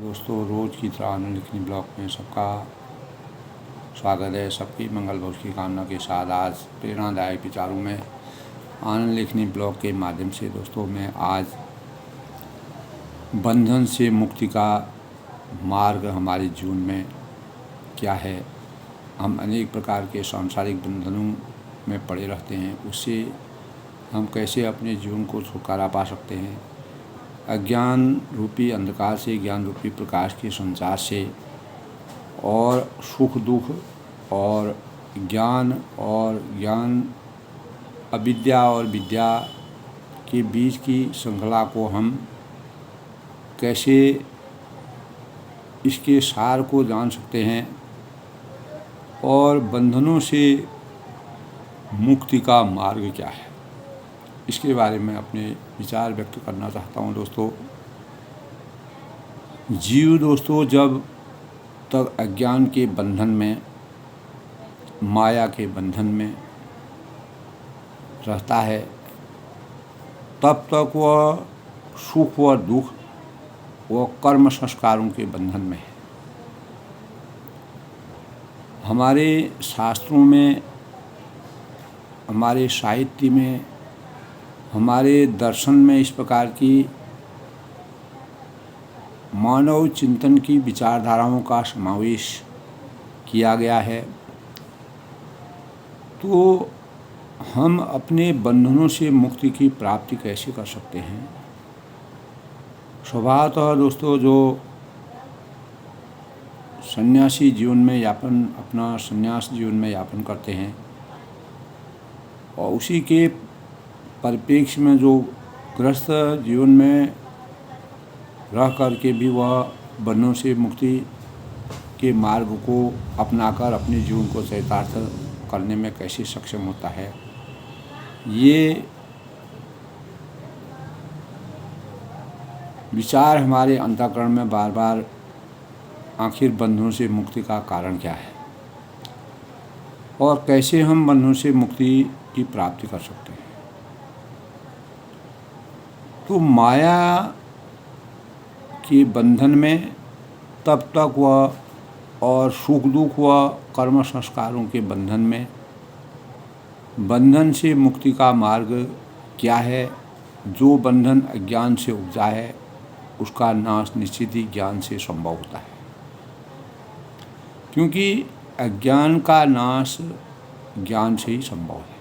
दोस्तों, रोज़ की तरह आनंद लिखनी ब्लॉग में सबका स्वागत है। सबकी मंगल भविष्य की कामना के साथ आज प्रेरणादायक विचारों में आनंद लिखनी ब्लॉग के माध्यम से दोस्तों मैं आज बंधन से मुक्ति का मार्ग हमारे जीवन में क्या है। हम अनेक प्रकार के सांसारिक बंधनों में पड़े रहते हैं, उससे हम कैसे अपने जीवन को छुटकारा पा सकते हैं। अज्ञान रूपी अंधकार से ज्ञान रूपी प्रकाश के संचार से और सुख दुख और ज्ञान अविद्या और विद्या के बीच की श्रृंखला को हम कैसे इसके सार को जान सकते हैं और बंधनों से मुक्ति का मार्ग क्या है, इसके बारे में अपने विचार व्यक्त करना चाहता हूँ। दोस्तों, जीव दोस्तों जब तक अज्ञान के बंधन में, माया के बंधन में रहता है, तब तक वह सुख व दुख व कर्म संस्कारों के बंधन में है। हमारे शास्त्रों में, हमारे साहित्य में, हमारे दर्शन में इस प्रकार की मानव चिंतन की विचारधाराओं का समावेश किया गया है। तो हम अपने बंधनों से मुक्ति की प्राप्ति कैसे कर सकते हैं। स्वभावतः दोस्तों जो सन्यासी जीवन में अपना संन्यास जीवन में यापन करते हैं और उसी के परिप्रेक्ष्य में जो गृहस्थ जीवन में रह करके भी वह बंधनों से मुक्ति के मार्ग को अपनाकर अपने जीवन को चरितार्थ करने में कैसे सक्षम होता है, ये विचार हमारे अंतःकरण में बार बार आखिर बंधनों से मुक्ति का कारण क्या है और कैसे हम बंधनों से मुक्ति की प्राप्ति कर सकते हैं। तो माया के बंधन में तब तक वह और सुख दुख व कर्म संस्कारों के बंधन में, बंधन से मुक्ति का मार्ग क्या है। जो बंधन अज्ञान से उपजा है उसका नाश निश्चित ही ज्ञान से संभव होता है, क्योंकि अज्ञान का नाश ज्ञान से ही संभव है।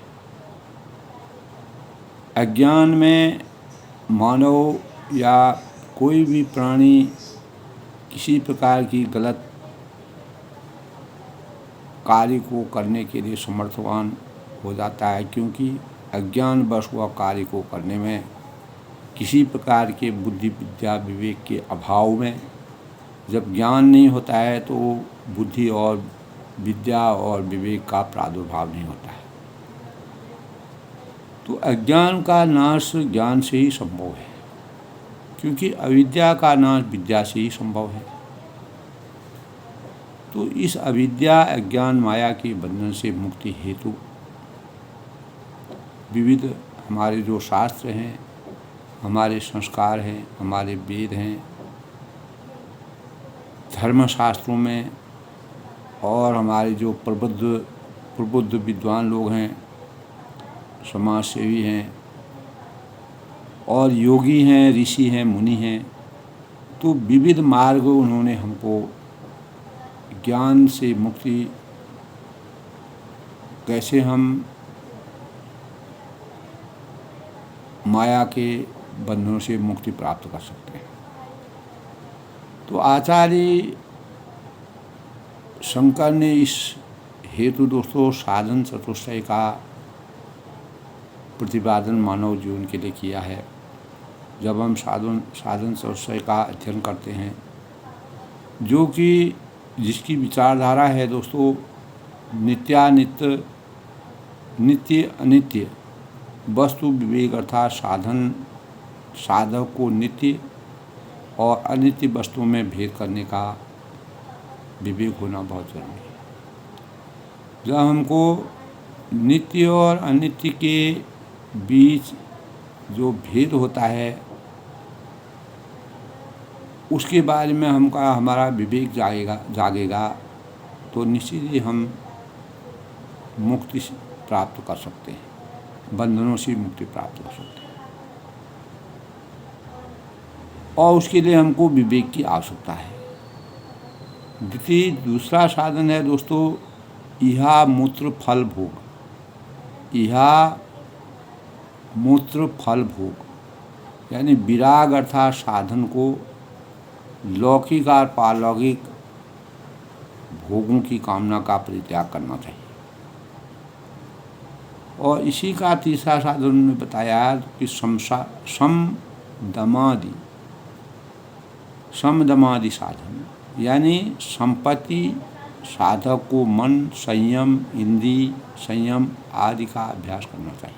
अज्ञान में मानव या कोई भी प्राणी किसी प्रकार की गलत कार्य को करने के लिए समर्थवान हो जाता है, क्योंकि अज्ञान वश वह कार्य को करने में किसी प्रकार के बुद्धि विद्या विवेक के अभाव में, जब ज्ञान नहीं होता है तो बुद्धि और विद्या और विवेक का प्रादुर्भाव नहीं होता है। तो अज्ञान का नाश ज्ञान से ही संभव है, क्योंकि अविद्या का नाश विद्या से ही संभव है। तो इस अविद्या अज्ञान माया के बंधन से मुक्ति हेतु विविध हमारे जो शास्त्र हैं, हमारे संस्कार हैं, हमारे वेद हैं, धर्मशास्त्रों में और हमारे जो प्रबुद्ध विद्वान लोग हैं, समाज सेवी हैं और योगी हैं, ऋषि हैं, मुनि हैं, तो विविध मार्ग उन्होंने हमको ज्ञान से मुक्ति कैसे हम माया के बंधनों से मुक्ति प्राप्त कर सकते हैं। तो आचार्य शंकर ने इस हेतु दोस्तों साधन चतुष्टय का प्रतिपादन मानव जीवन के लिए किया है। जब हम साधन चतुष्टय का अध्ययन करते हैं, जो कि जिसकी विचारधारा है दोस्तों नित्यानित्य, नित्य अनित्य वस्तु विवेक, अर्थात साधक को नित्य और अनित्य वस्तुओं में भेद करने का विवेक होना बहुत जरूरी है। जब हमको नित्य और अनित्य के बीच जो भेद होता है उसके बारे में हमारा विवेक जागेगा तो निश्चित ही हम मुक्ति प्राप्त कर सकते हैं, बंधनों से मुक्ति प्राप्त कर सकते हैं। और उसके लिए हमको विवेक की आवश्यकता है। दूसरा साधन है दोस्तों, इहा मूत्र फल भोग। इहा मूत्र फल भोग यानी विराग अर्थात साधन को लौकिक और पारलौकिक भोगों की कामना का परित्याग करना चाहिए। और इसी का तीसरा साधन उन्होंने बताया कि समदमादि साधन यानी संपत्ति साधक को मन संयम, इंद्रिय संयम आदि का अभ्यास करना चाहिए।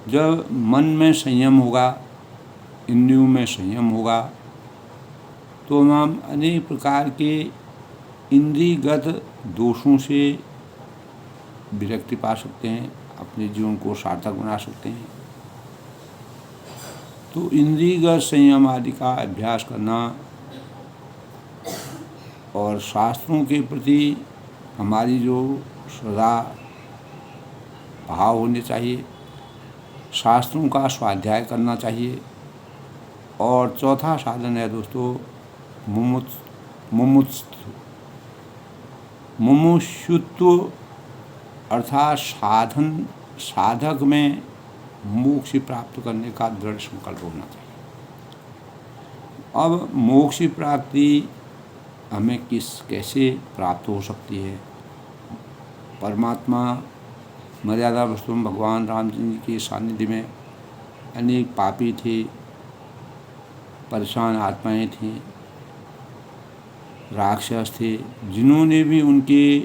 जब मन में संयम होगा, इंद्रियों में संयम होगा, तो हम अनेक प्रकार के इंद्रियगत दोषों से विरक्ति पा सकते हैं, अपने जीवन को सार्थक बना सकते हैं। तो इंद्रियगत संयम आदि का अभ्यास करना और शास्त्रों के प्रति हमारी जो सदा भाव होने चाहिए, शास्त्रों का स्वाध्याय करना चाहिए। और चौथा साधन है दोस्तों मुमुक्षुत्व अर्थात साधक में मोक्ष प्राप्त करने का दृढ़ संकल्प होना चाहिए। अब मोक्ष प्राप्ति हमें कैसे प्राप्त हो सकती है? परमात्मा मर्यादा पुरुषोत्तम भगवान राम जी के सानिध्य में अनेक पापी थे, परेशान आत्माएं थीं, राक्षस थे, जिन्होंने भी उनके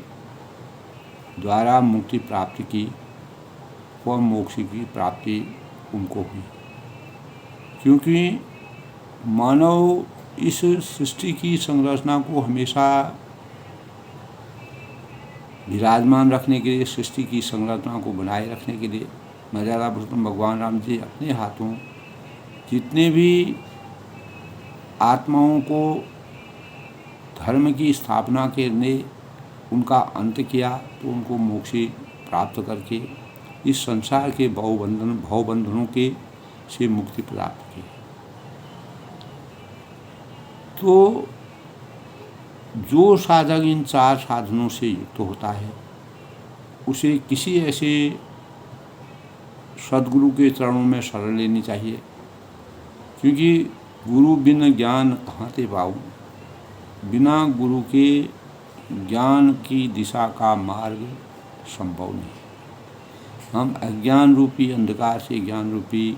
द्वारा मुक्ति प्राप्त की और मोक्ष की प्राप्ति उनको हुई। क्योंकि मानव इस सृष्टि की संरचना को हमेशा विराजमान रखने के लिए, सृष्टि की संरचना को बनाए रखने के लिए मर्यादा पुरुषोत्तम भगवान राम जी अपने हाथों जितने भी आत्माओं को धर्म की स्थापना के लिए उनका अंत किया, तो उनको मोक्ष प्राप्त करके इस संसार के भवबंधनों के से मुक्ति प्राप्त की। तो जो साधक इन चार साधनों से युक्त होता है, उसे किसी ऐसे सद्गुरु के चरणों में शरण लेनी चाहिए। क्योंकि गुरु बिन ज्ञान कहाँ ते पाऊँ, बिना गुरु के ज्ञान की दिशा का मार्ग संभव नहीं। हम अज्ञान रूपी अंधकार से ज्ञान रूपी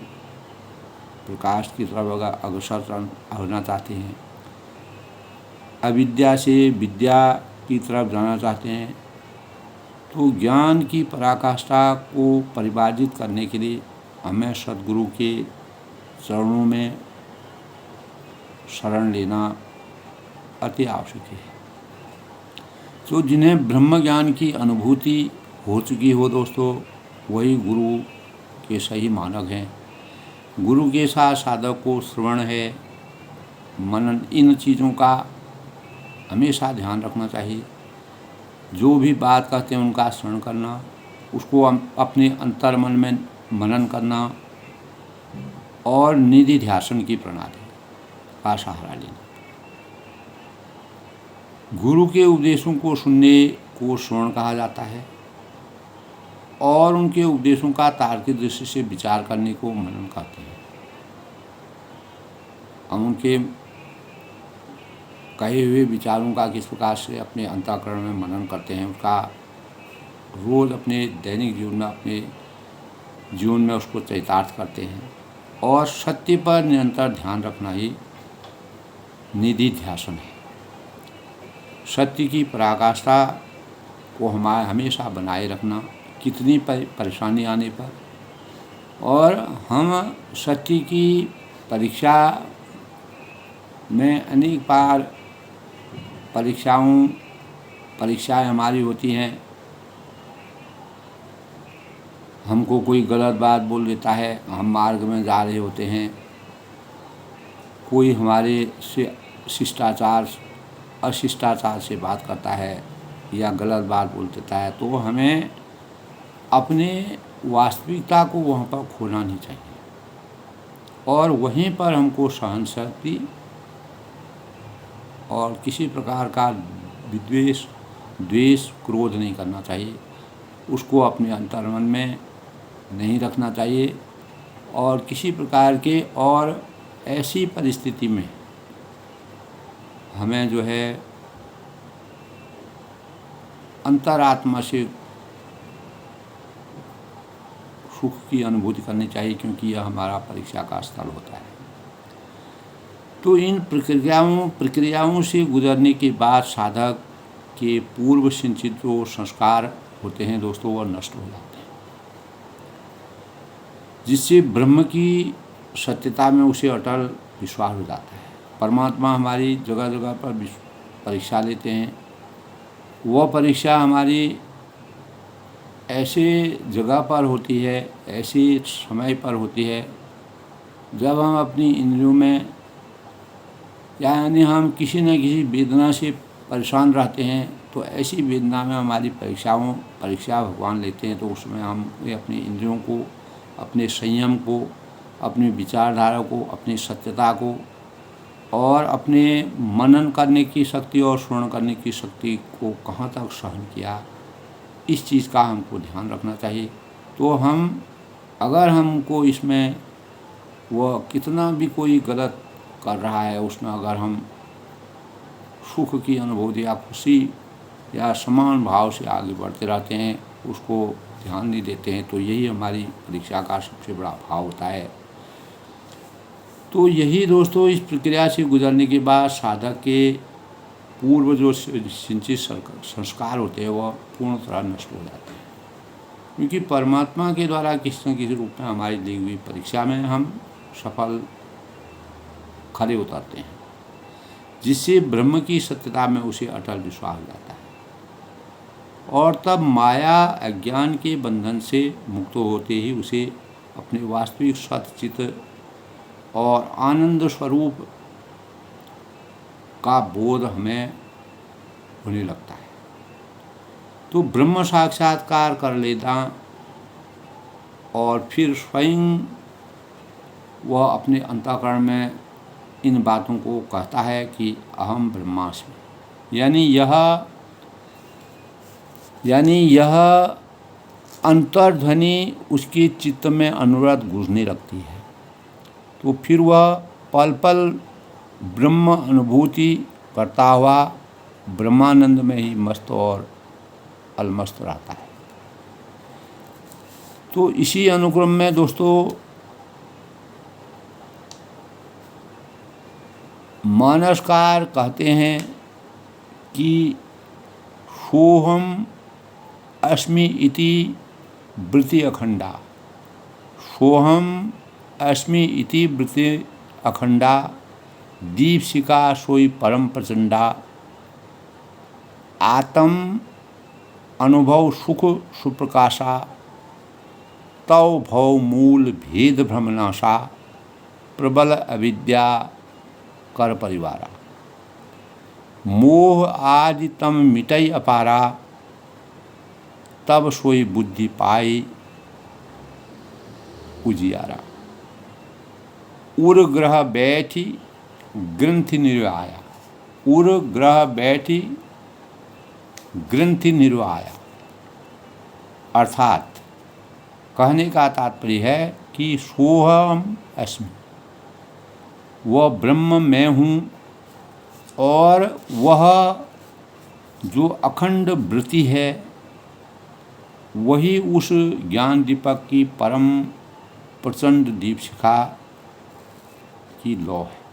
प्रकाश की तरफ अग्रसर होना चाहते हैं, अविद्या से विद्या की तरफ जाना चाहते हैं। तो ज्ञान की पराकाष्ठा को परिमार्जित करने के लिए हमें सद्गुरु के चरणों में शरण लेना अति आवश्यक है। तो जिन्हें ब्रह्म ज्ञान की अनुभूति हो चुकी हो दोस्तों, वही गुरु के सही मानक हैं। गुरु के साथ साधक को श्रवण है, मनन, इन चीज़ों का हमेशा ध्यान रखना चाहिए। जो भी बात कहते हैं उनका श्रवण करना, उसको अपने अंतर्मन में मनन करना और निधि ध्यासन की प्रणाली का सहारा लेना। गुरु के उपदेशों को सुनने को श्रवण कहा जाता है और उनके उपदेशों का तार्किक दृष्टि से विचार करने को मनन कहते हैं। हम उनके कहे हुए विचारों का किस प्रकार से अपने अंतःकरण में मनन करते हैं, उसका रोज़ अपने दैनिक जीवन में, अपने जीवन में उसको चरितार्थ करते हैं। और सत्य पर निरंतर ध्यान रखना ही निधि ध्यासन है। सत्य की पराकाष्ठा को हमेशा बनाए रखना, कितनी परेशानी आने पर। और हम सत्य की में अनेक बार परीक्षाएं हमारी होती हैं। हमको कोई गलत बात बोल देता है, हम मार्ग में जा रहे होते हैं कोई हमारे से अशिष्टाचार से बात करता है या गलत बात बोल देता है, तो हमें अपने वास्तविकता को वहाँ पर खोना नहीं चाहिए और वहीं पर हमको सहनशक्ति और किसी प्रकार का द्वेष, क्रोध नहीं करना चाहिए। उसको अपने अंतर्मन में नहीं रखना चाहिए और किसी प्रकार के और ऐसी परिस्थिति में हमें जो है अंतरात्मा से सुख की अनुभूति करनी चाहिए, क्योंकि यह हमारा परीक्षा का स्थल होता है। तो इन प्रक्रियाओं से गुजरने के बाद साधक के पूर्व संचित जो संस्कार होते हैं दोस्तों, वह नष्ट हो जाते हैं, जिससे ब्रह्म की सत्यता में उसे अटल विश्वास हो जाता है। परमात्मा हमारी जगह जगह पर परीक्षा लेते हैं। वह परीक्षा हमारी ऐसे जगह पर होती है, ऐसे समय पर होती है जब हम अपनी इंद्रियों में यानी हम किसी न किसी वेदना से परेशान रहते हैं। तो ऐसी वेदना में हमारी परीक्षा भगवान लेते हैं। तो उसमें हम अपनी इंद्रियों को, अपने संयम को, अपनी विचारधारा को, अपनी सत्यता को और अपने मनन करने की शक्ति और श्रवण करने की शक्ति को कहाँ तक सहन किया, इस चीज़ का हमको ध्यान रखना चाहिए। तो अगर हमको इसमें वह कितना भी कोई गलत कर रहा है, उसमें अगर हम सुख की अनुभूति या खुशी या समान भाव से आगे बढ़ते रहते हैं, उसको ध्यान नहीं देते हैं, तो यही हमारी परीक्षा का सबसे बड़ा भाव होता है। तो यही दोस्तों, इस प्रक्रिया से गुजरने के बाद साधक के पूर्व जो संचित संस्कार होते हैं वह पूर्ण तरह नष्ट हो जाते हैं, क्योंकि परमात्मा के द्वारा किसी न किसी रूप में हमारी दी हुई परीक्षा में हम सफल खरे उतरते हैं, जिससे ब्रह्म की सत्यता में उसे अटल विश्वास हो जाता है और तब माया अज्ञान के बंधन से मुक्त होते ही उसे अपने वास्तविक सच्चित और आनंद स्वरूप का बोध हमें होने लगता है। तो ब्रह्म साक्षात्कार कर लेता और फिर स्वयं वह अपने अंतःकरण में इन बातों को कहता है कि अहम ब्रह्मास्मि, यानी यह अंतर्ध्वनि उसके चित्त में अनुरत गूंजने लगती है। तो फिर वह पल पल ब्रह्म अनुभूति करता हुआ ब्रह्मानंद में ही मस्त और अलमस्त रहता है। तो इसी अनुक्रम में दोस्तों मानसकार कहते हैं कि सोहम अस्मि इति वृत्ति अखंडा, सोहम अस्मि इति वृत्ति अखंडा, दीपशिखा सोई परम प्रचंडा, आत्म अनुभव सुख सुप्रकाशा, तव भव मूल भेद भ्रमनाशा, प्रबल अविद्या कर परिवारा, मोह आदि तम मिटई अपारा, तब सोई बुद्धि पाई उजियारा, उर ग्रह बैठी ग्रंथि निर्वाया, उर ग्रह बैठी ग्रंथि निर्वाया। अर्थात कहने का तात्पर्य है कि सोहम अस्मि, वह ब्रह्म मैं हूँ और वह जो अखंड वृत्ति है वही उस ज्ञान दीपक की परम प्रचंड दीपशिखा की लौ है।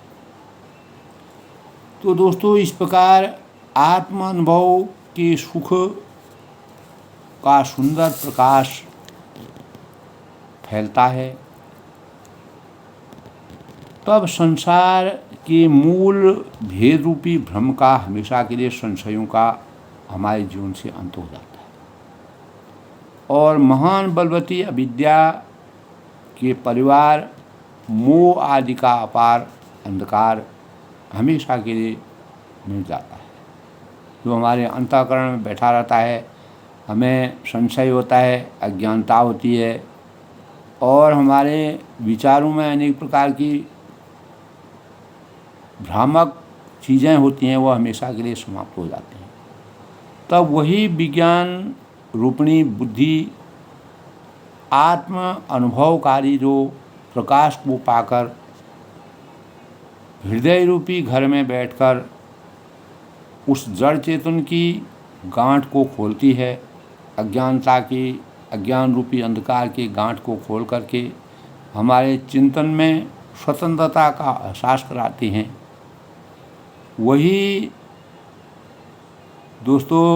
तो दोस्तों इस प्रकार आत्म अनुभव के सुख का सुंदर प्रकाश फैलता है, तब संसार के मूल भेद रूपी भ्रम का हमेशा के लिए संशयों का हमारे जीवन से अंत हो जाता है और महान बलवती अविद्या के परिवार मोह आदि का अपार अंधकार हमेशा के लिए मिट जाता है। जो हमारे अंतःकरण में बैठा रहता है, हमें संशय होता है, अज्ञानता होती है और हमारे विचारों में अनेक प्रकार की भ्रामक चीज़ें होती हैं, वो हमेशा के लिए समाप्त हो जाती हैं। तब वही विज्ञान रूपिणी बुद्धि आत्म अनुभवकारी जो प्रकाश को पाकर हृदय रूपी घर में बैठकर उस जड़ चेतन की गांठ को खोलती है, अज्ञानता की, अज्ञान रूपी अंधकार की गांठ को खोल करके हमारे चिंतन में स्वतंत्रता का एहसास कराती हैं। वही दोस्तों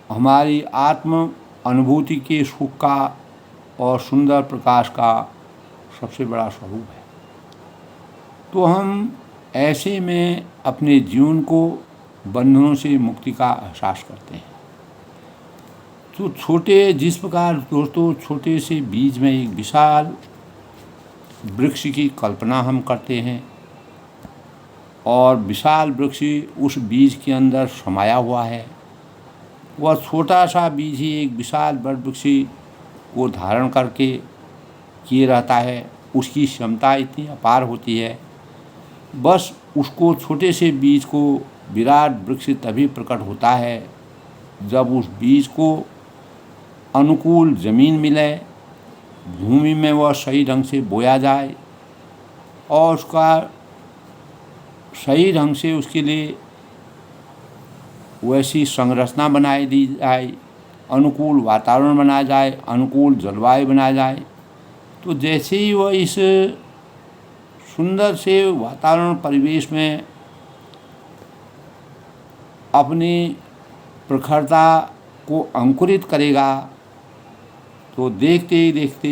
हमारी आत्म अनुभूति के सुख का और सुंदर प्रकाश का सबसे बड़ा स्वरूप है। तो हम ऐसे में अपने जीवन को बंधनों से मुक्ति का एहसास करते हैं। तो जिस प्रकार दोस्तों छोटे से बीज में एक विशाल वृक्ष की कल्पना हम करते हैं और विशाल वृक्ष उस बीज के अंदर समाया हुआ है, वह छोटा सा बीज ही एक विशाल बड़ वृक्ष को धारण करके किए रहता है। उसकी क्षमता इतनी अपार होती है, बस उसको छोटे से बीज को विराट वृक्ष तभी प्रकट होता है जब उस बीज को अनुकूल ज़मीन मिले, भूमि में वह सही ढंग से बोया जाए और उसका सही ढंग से उसके लिए वैसी संरचना बनाई दी जाए, अनुकूल वातावरण बनाया जाए, अनुकूल जलवायु बनाया जाए। तो जैसे ही वह इस सुंदर से वातावरण परिवेश में अपनी प्रखरता को अंकुरित करेगा, तो देखते ही देखते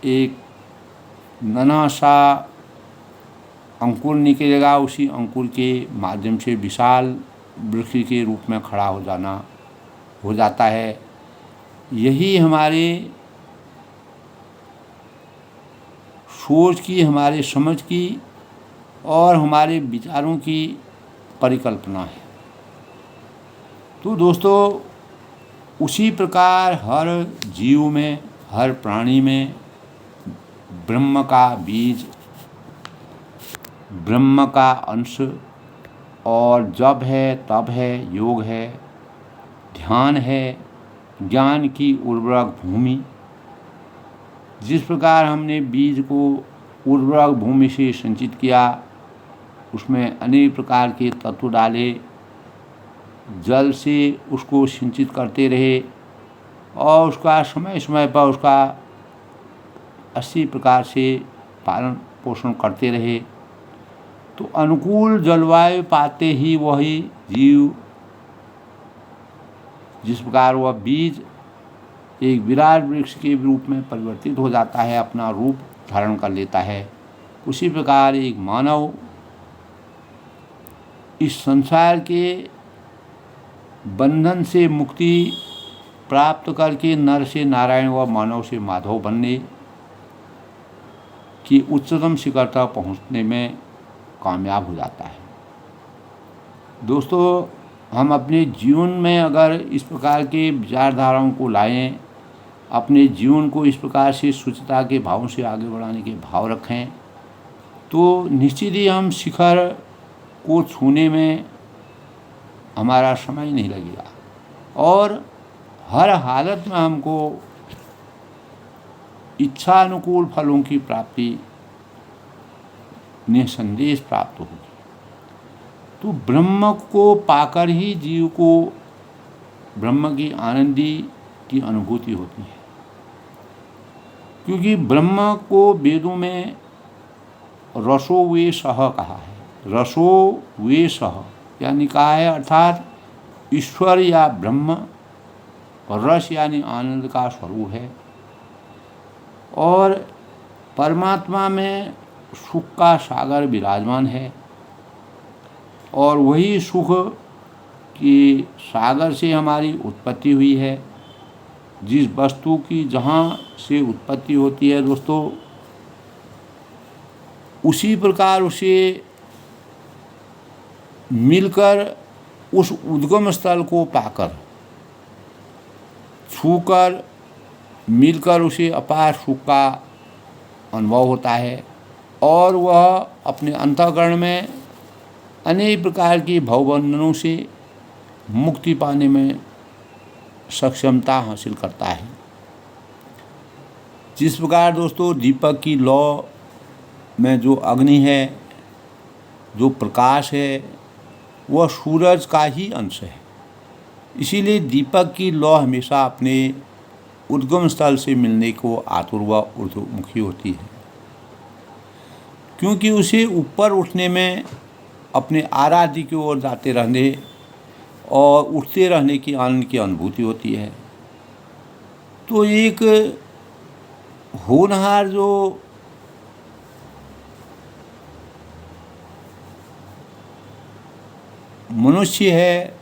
एक नन्हा सा अंकुर निकलेगा। उसी अंकुर के माध्यम से विशाल वृक्ष के रूप में खड़ा हो जाता है। यही हमारे सोच की, हमारे समझ की और हमारे विचारों की परिकल्पना है। तो दोस्तों उसी प्रकार हर जीव में, हर प्राणी में ब्रह्म का बीज, ब्रह्म का अंश और जप है, तप है, योग है, ध्यान है, ज्ञान की उर्वरक भूमि। जिस प्रकार हमने बीज को उर्वरक भूमि से संचित किया, उसमें अनेक प्रकार के तत्व डाले, जल से उसको सिंचित करते रहे और उसका समय समय पर उसका अच्छी प्रकार से पालन पोषण करते रहे, तो अनुकूल जलवायु पाते ही वही जीव, जिस प्रकार वह बीज एक विराट वृक्ष के रूप में परिवर्तित हो जाता है, अपना रूप धारण कर लेता है, उसी प्रकार एक मानव इस संसार के बंधन से मुक्ति प्राप्त करके नर से नारायण व मानव से माधव बनने की उच्चतम शिखर तक पहुँचने में कामयाब हो जाता है। दोस्तों हम अपने जीवन में अगर इस प्रकार के विचारधाराओं को लाएं, अपने जीवन को इस प्रकार से शुचिता के भावों से आगे बढ़ाने के भाव रखें, तो निश्चित ही हम शिखर को छूने में हमारा समय नहीं लगेगा और हर हालत में हमको इच्छा अनुकूल फलों की प्राप्ति निसंदेह प्राप्त होगी। तो ब्रह्म को पाकर ही जीव को ब्रह्म की आनंदी की अनुभूति होती है, क्योंकि ब्रह्म को वेदों में रसो वे सह कहा है। रसो वे सह यानी कहा है, अर्थात ईश्वर या ब्रह्म रस यानी आनंद का स्वरूप है और परमात्मा में सुख का सागर विराजमान है और वही सुख की सागर से हमारी उत्पत्ति हुई है। जिस वस्तु की जहाँ से उत्पत्ति होती है दोस्तों, उसी प्रकार उसे मिलकर उस उद्गम स्थल को पाकर, छूकर, मिलकर उसे अपार सुख का अनुभव होता है और वह अपने अंतःकरण में अनेक प्रकार की भवबंधनों से मुक्ति पाने में सक्षमता हासिल करता है। जिस प्रकार दोस्तों दीपक की लौ में जो अग्नि है, जो प्रकाश है, वह सूरज का ही अंश है। इसीलिए दीपक की लौ हमेशा अपने उद्गम स्थल से मिलने को आतुर व ऊर्ध्वमुखी होती है, क्योंकि उसे ऊपर उठने में, अपने आराध्य की ओर जाते रहने और उठते रहने की आनंद की अनुभूति होती है। तो एक होनहार जो मनुष्य है,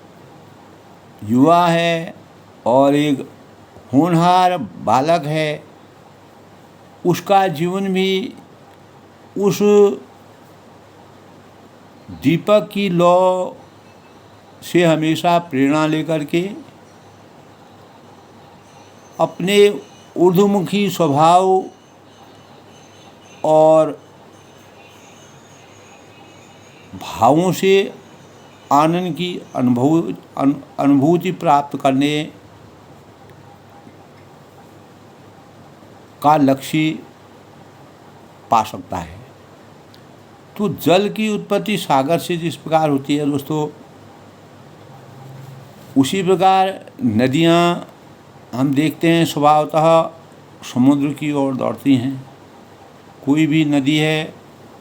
युवा है और एक होनहार बालक है, उसका जीवन भी उस दीपक की लौ से हमेशा प्रेरणा लेकर के अपने ऊर्ध्वमुखी स्वभाव और भावों से आनंद की अनुभूति प्राप्त करने का लक्ष्य पा सकता है। तो जल की उत्पत्ति सागर से जिस प्रकार होती है दोस्तों, उसी प्रकार नदियाँ हम देखते हैं स्वभावतः समुद्र की ओर दौड़ती हैं। कोई भी नदी है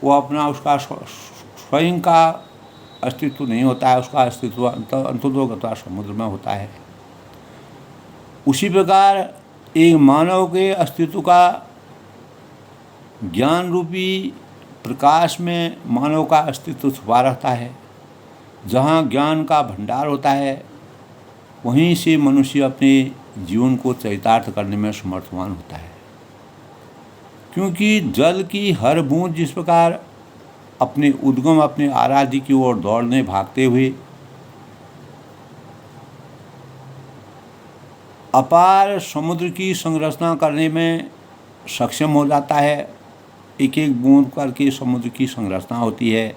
वो अपना उसका स्वयं का अस्तित्व नहीं होता है, उसका अस्तित्व अंततोगत्वा समुद्र में होता है। उसी प्रकार एक मानव के अस्तित्व का ज्ञान रूपी प्रकाश में मानव का अस्तित्व छुपा रहता है। जहाँ ज्ञान का भंडार होता है, वहीं से मनुष्य अपने जीवन को चरितार्थ करने में समर्थवान होता है। क्योंकि जल की हर बूंद जिस प्रकार अपने उद्गम, अपने आराध्य की ओर दौड़ने भागते हुए अपार समुद्र की संरचना करने में सक्षम हो जाता है। एक एक बूंद करके समुद्र की संरचना होती है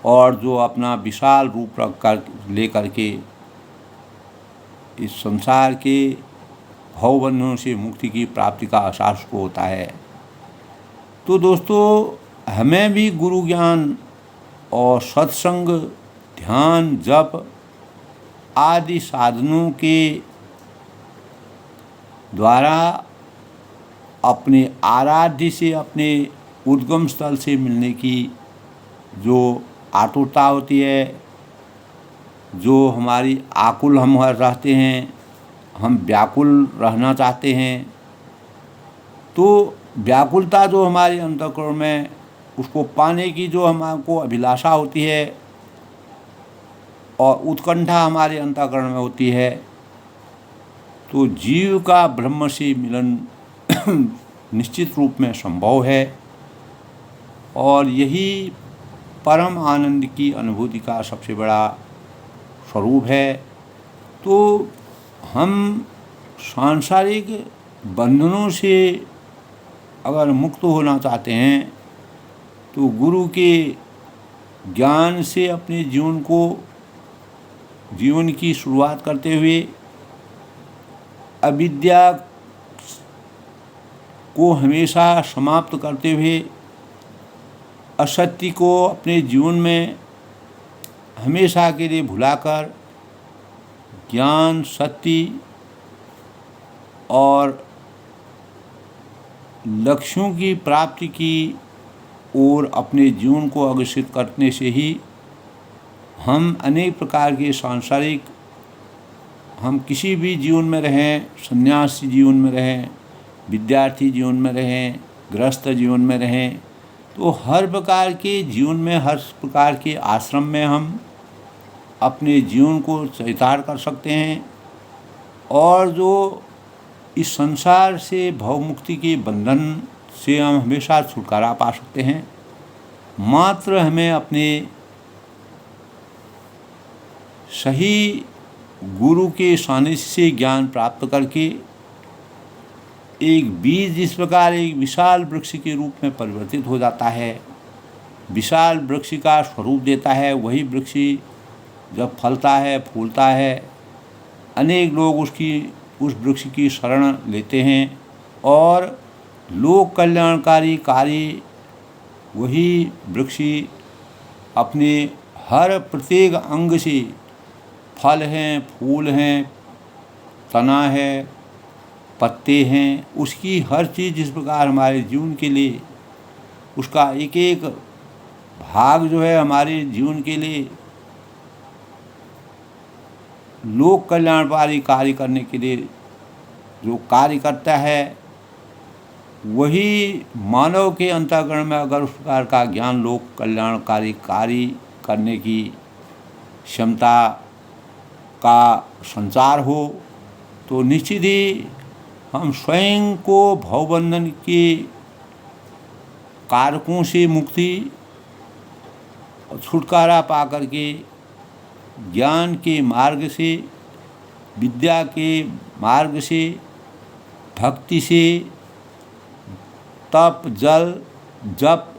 और जो अपना विशाल रूप रख कर लेकर के इस संसार के भवबंधनों से मुक्ति की प्राप्ति का आसास को होता है। तो दोस्तों हमें भी गुरु ज्ञान और सत्संग, ध्यान, जप आदि साधनों के द्वारा अपने आराध्य से, अपने उद्गम स्थल से मिलने की जो आतुरता होती है, जो हमारी आकुल हम रहते हैं, हम व्याकुल रहना चाहते हैं, तो व्याकुलता जो हमारे अंतःकरण में, उसको पाने की जो हमको अभिलाषा होती है और उत्कंठा हमारे अंतःकरण में होती है, तो जीव का ब्रह्म से मिलन निश्चित रूप में संभव है और यही परम आनंद की अनुभूति का सबसे बड़ा स्वरूप है। तो हम सांसारिक बंधनों से अगर मुक्त होना चाहते हैं तो गुरु के ज्ञान से अपने जीवन की शुरुआत करते हुए अविद्या को हमेशा समाप्त करते हुए असत्य को अपने जीवन में हमेशा के लिए भुलाकर ज्ञान, सत्य और लक्ष्यों की प्राप्ति की ओर अपने जीवन को अग्रसित करने से ही हम अनेक प्रकार के सांसारिक, हम किसी भी जीवन में रहें, सन्यासी जीवन में रहें, विद्यार्थी जीवन में रहें, गृहस्थ जीवन में रहें, तो हर प्रकार के जीवन में, हर प्रकार के आश्रम में हम अपने जीवन को चरितार्थ कर सकते हैं और जो इस संसार से भवमुक्ति के बंधन से हम हमेशा छुटकारा पा सकते हैं। मात्र हमें अपने सही गुरु के सानिध्य से ज्ञान प्राप्त करके एक बीज जिस प्रकार एक विशाल वृक्ष के रूप में परिवर्तित हो जाता है, विशाल वृक्ष का स्वरूप देता है, वही वृक्ष जब फलता है, फूलता है, अनेक लोग उस वृक्ष की शरण लेते हैं और लोक कल्याणकारी कार्य वही वृक्ष अपने हर प्रत्येक अंग से, फल हैं, फूल हैं, तना है, पत्ते हैं, उसकी हर चीज़ जिस प्रकार हमारे जीवन के लिए उसका एक एक भाग जो है हमारे जीवन के लिए लोक कल्याणकारी कार्य करने के लिए जो कार्य करता है, वही मानव के अंतःकरण में अगर उस प्रकार का ज्ञान लोक कल्याणकारी कार्य करने की क्षमता का संचार हो तो निश्चित ही हम स्वयं को भवबंधन के कारकों से मुक्ति और छुटकारा पा करके ज्ञान के मार्ग से, विद्या के मार्ग से, भक्ति से, तप, जल, जप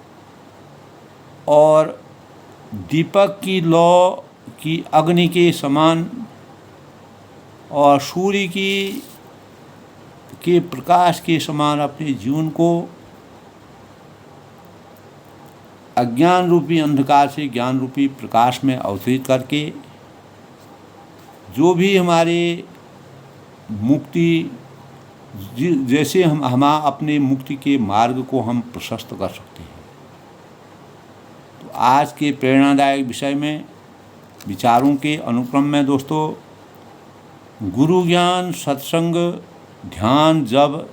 और दीपक की लौ की अग्नि के समान और सूर्य के प्रकाश के समान अपने जीवन को अज्ञान रूपी अंधकार से ज्ञान रूपी प्रकाश में अवतरित करके जो भी हमारे मुक्ति जैसे हम अपने मुक्ति के मार्ग को हम प्रशस्त कर सकते हैं। तो आज के प्रेरणादायक विषय में विचारों के अनुक्रम में दोस्तों गुरु ज्ञान, सत्संग, ध्यान, जब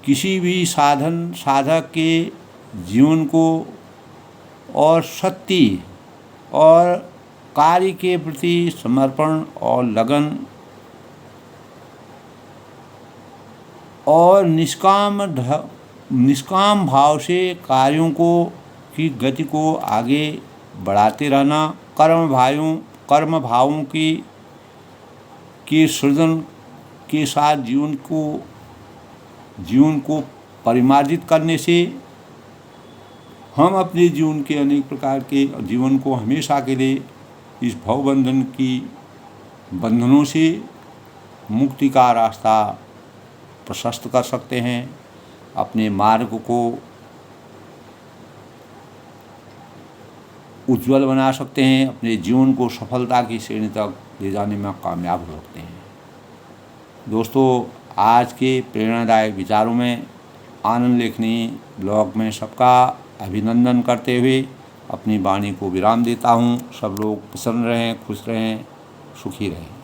किसी भी साधक के जीवन को और सत्य और कार्य के प्रति समर्पण और लगन और निष्काम भाव से कार्यों की गति को आगे बढ़ाते रहना, कर्म भावों के सृजन के साथ जीवन को परिमार्जित करने से हम अपने जीवन के अनेक प्रकार के जीवन को हमेशा के लिए इस भवबंधन की बंधनों से मुक्ति का रास्ता प्रशस्त कर सकते हैं, अपने मार्ग को उज्जवल बना सकते हैं, अपने जीवन को सफलता की श्रेणी तक ले जाने में कामयाब हो सकते हैं। दोस्तों आज के प्रेरणादायक विचारों में आनंद लेखनी ब्लॉग में सबका अभिनंदन करते हुए अपनी वाणी को विराम देता हूँ। सब लोग प्रसन्न रहें, खुश रहें, सुखी रहें।